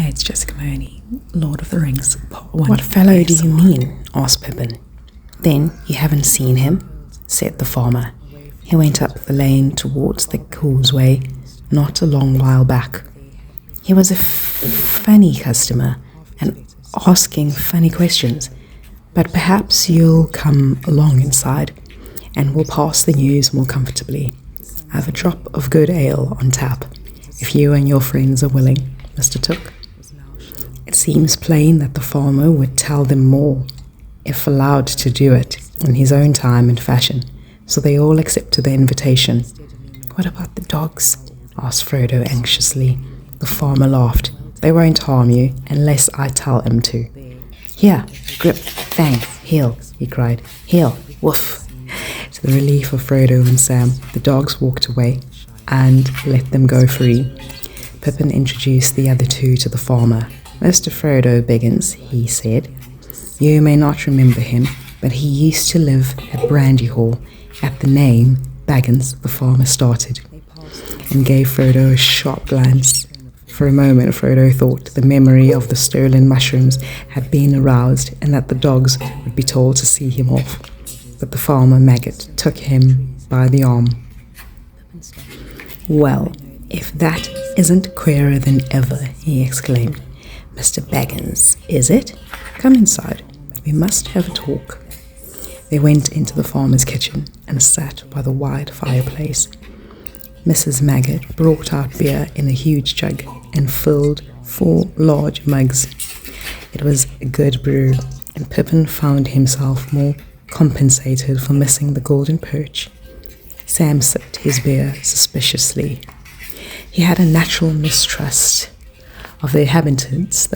It's Jessica Mahoney, Lord of the Rings, Part 1. What fellow do you mean? Asked Pippin. Then you haven't seen him? Said the farmer. He went up the lane towards the causeway not a long while back. He was a funny customer and asking funny questions, but perhaps you'll come along inside and we'll pass the news more comfortably. I have a drop of good ale on tap, if you and your friends are willing, Mr. Took. It seems plain that the farmer would tell them more, if allowed to do it in his own time and fashion, so they all accepted the invitation. What about the dogs? Asked Frodo anxiously. The farmer laughed. They won't harm you unless I tell them to. Here, grip, fang, heel, he cried. Heel, woof. To the relief of Frodo and Sam, the dogs walked away and let them go free. Pippin introduced the other two to the farmer. Mr. Frodo Baggins, he said. You may not remember him, but he used to live at Brandy Hall. At the name Baggins, the farmer started and gave Frodo a sharp glance. For a moment, Frodo thought the memory of the stolen mushrooms had been aroused and that the dogs would be told to see him off. But the farmer Maggot took him by the arm. Well, if that isn't queerer than ever, he exclaimed. Mr. Baggins, is it? Come inside. We must have a talk. They went into the farmer's kitchen and sat by the wide fireplace. Mrs. Maggot brought out beer in a huge jug and filled 4 large mugs. It was a good brew, and Pippin found himself more compensated for missing the golden perch. Sam sipped his beer suspiciously. He had a natural mistrust of the inhabitants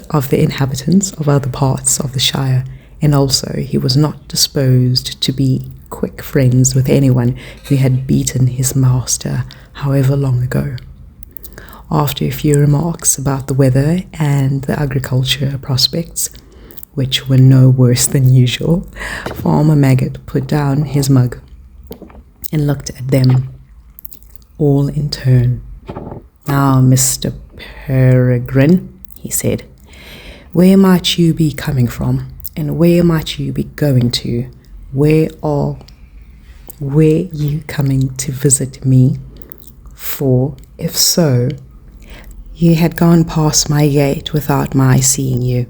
of other parts of the Shire, and also he was not disposed to be quick friends with anyone who had beaten his master however long ago. After a few remarks about the weather and the agriculture prospects, which were no worse than usual, Farmer Maggot put down his mug and looked at them all in turn. Now, Mr. Peregrine, he said, where might you be coming from, and where might you be going to? Were you coming to visit me? For, if so, you had gone past my gate without my seeing you.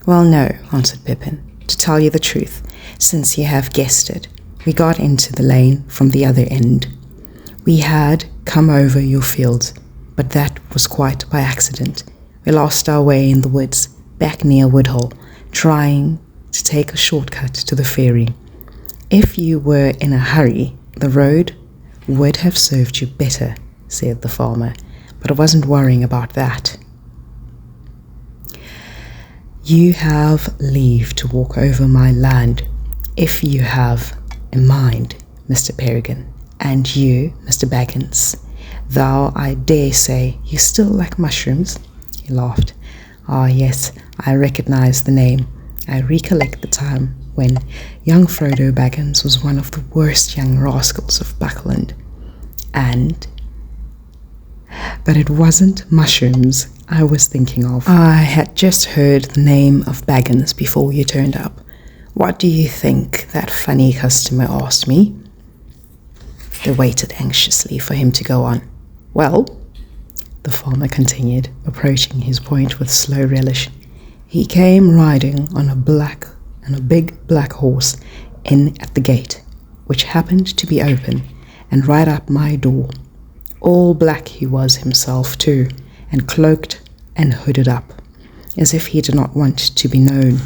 Well, no, answered Pippin. To tell you the truth, since you have guessed it, we got into the lane from the other end. We had come over your fields, but that was quite by accident. We lost our way in the woods, back near Woodhull, trying to take a shortcut to the ferry. If you were in a hurry, the road would have served you better, said the farmer, but I wasn't worrying about that. You have leave to walk over my land, if you have a mind, Mr. Peregrine, and you, Mr. Baggins, though I dare say you still like mushrooms. He laughed. Ah, yes, I recognize the name. I recollect the time when young Frodo Baggins was one of the worst young rascals of Buckland. But it wasn't mushrooms I was thinking of. I had just heard the name of Baggins before you turned up. What do you think that funny customer asked me? They waited anxiously for him to go on. Well, the farmer continued, approaching his point with slow relish. He came riding on a big black horse in at the gate, which happened to be open, and right up my door. All black he was himself too, and cloaked and hooded up, as if he did not want to be known.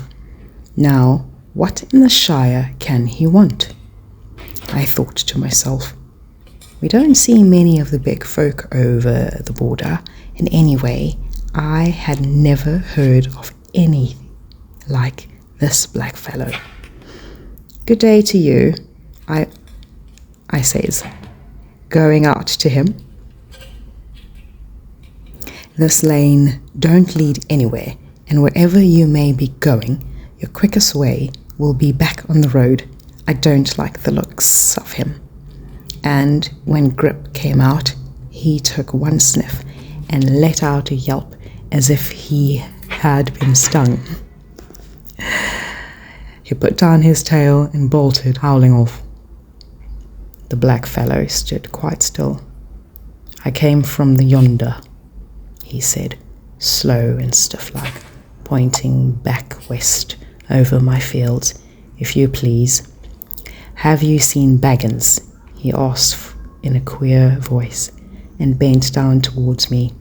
Now, what in the Shire can he want? I thought to myself. We don't see many of the big folk over the border, and anyway, I had never heard of any like this black fellow. Good day to you, I says, going out to him. This lane don't lead anywhere, and wherever you may be going, your quickest way will be back on the road. I don't like the looks of him. And when Grip came out, he took one sniff and let out a yelp as if he had been stung. He put down his tail and bolted, howling off. The black fellow stood quite still. "I came from the yonder," he said, slow and stiff-like, pointing back west over my fields. "If you please." "Have you seen Baggins?" he asked in a queer voice, and bent down towards me.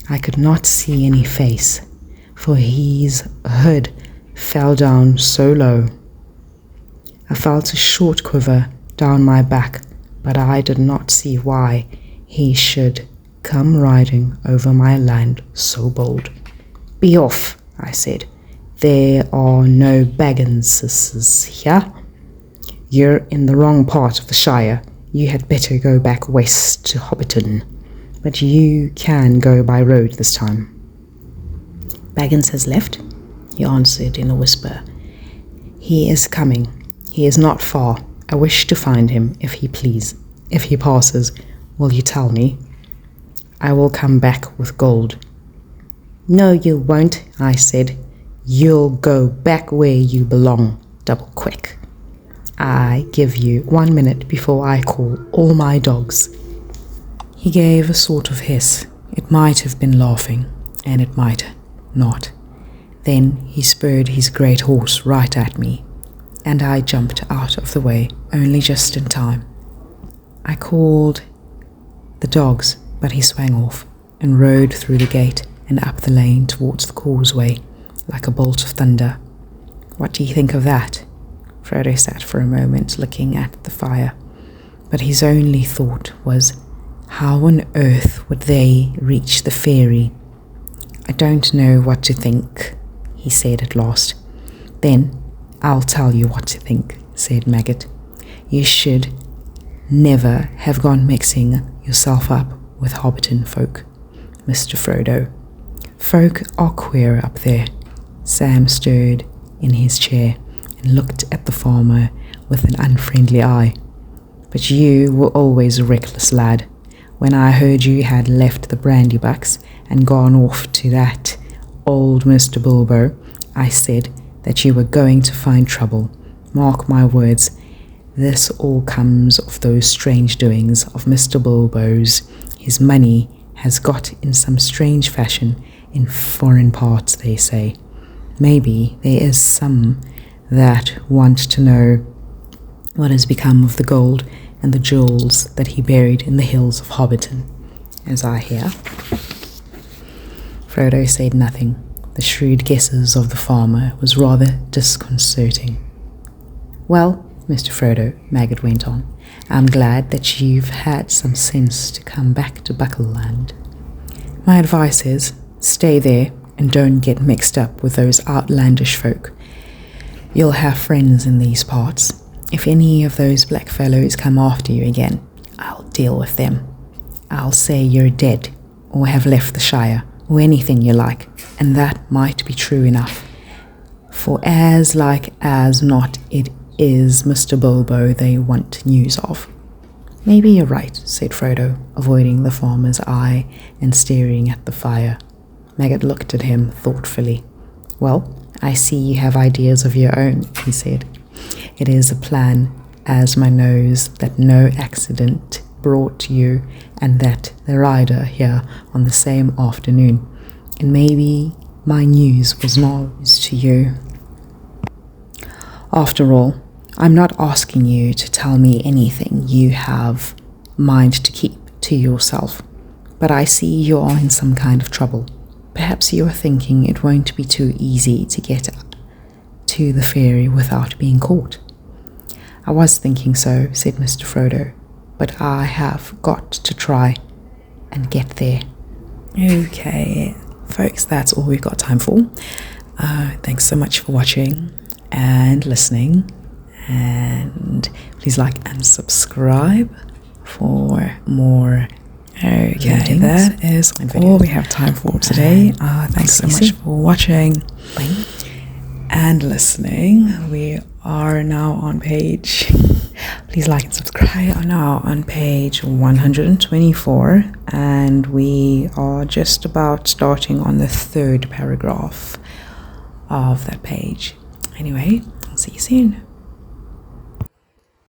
I could not see any face, for his hood fell down so low. I felt a short quiver down my back, but I did not see why he should come riding over my land so bold. "Be off," I said. "There are no Bagginses here. You're in the wrong part of the Shire. You had better go back west to Hobbiton. But you can go by road this time." "Baggins has left," he answered in a whisper. "He is coming. He is not far. I wish to find him, if he please. If he passes, will you tell me? I will come back with gold." "No, you won't," I said. "You'll go back where you belong, double quick. I give you 1 minute before I call all my dogs." He gave a sort of hiss. It might have been laughing, and it might not. Then he spurred his great horse right at me, and I jumped out of the way, only just in time. I called the dogs, but he swung off and rode through the gate and up the lane towards the causeway like a bolt of thunder. "What do you think of that?" Frodo sat for a moment looking at the fire, but his only thought was, how on earth would they reach the ferry? "I don't know what to think," he said at last. "Then I'll tell you what to think," said Maggot. "You should never have gone mixing yourself up with Hobbiton folk, Mr. Frodo. Folk are queer up there." Sam stirred in his chair and looked at the farmer with an unfriendly eye. "But you were always a reckless lad. When I heard you had left the Brandybucks and gone off to that old Mr. Bilbo, I said that you were going to find trouble. Mark my words, this all comes of those strange doings of Mr. Bilbo's. His money has got in some strange fashion in foreign parts, they say. Maybe there is some that want to know what has become of the gold and the jewels that he buried in the hills of Hobbiton, as I hear." Frodo said nothing. The shrewd guesses of the farmer was rather disconcerting. "Well, Mr. Frodo," Maggot went on, "I'm glad that you've had some sense to come back to Buckleland. My advice is, stay there and don't get mixed up with those outlandish folk. You'll have friends in these parts. If any of those black fellows come after you again, I'll deal with them. I'll say you're dead, or have left the Shire, or anything you like, and that might be true enough. For as like as not it is Mr. Bilbo they want news of." "Maybe you're right," said Frodo, avoiding the farmer's eye and staring at the fire. Maggot looked at him thoughtfully. "Well, I see you have ideas of your own," he said. "It is a plan as my nose that no accident brought you, and that the rider here on the same afternoon, and maybe my news was news to you. After all, I'm not asking you to tell me anything you have mind to keep to yourself, but I see you are in some kind of trouble. Perhaps you are thinking it won't be too easy to get to the ferry without being caught." "I was thinking so," said Mr. Frodo, "but I have got to try and get there." Okay, folks, that's all we've got time for. Thanks so much for watching and listening, and please like and subscribe for more. Okay, that is all we have time for today. Thanks so much for watching. Bye. And listening. We are now on page Please like and subscribe. We are now on page 124, and we are just about starting on the third paragraph of that page. Anyway, I'll see you soon.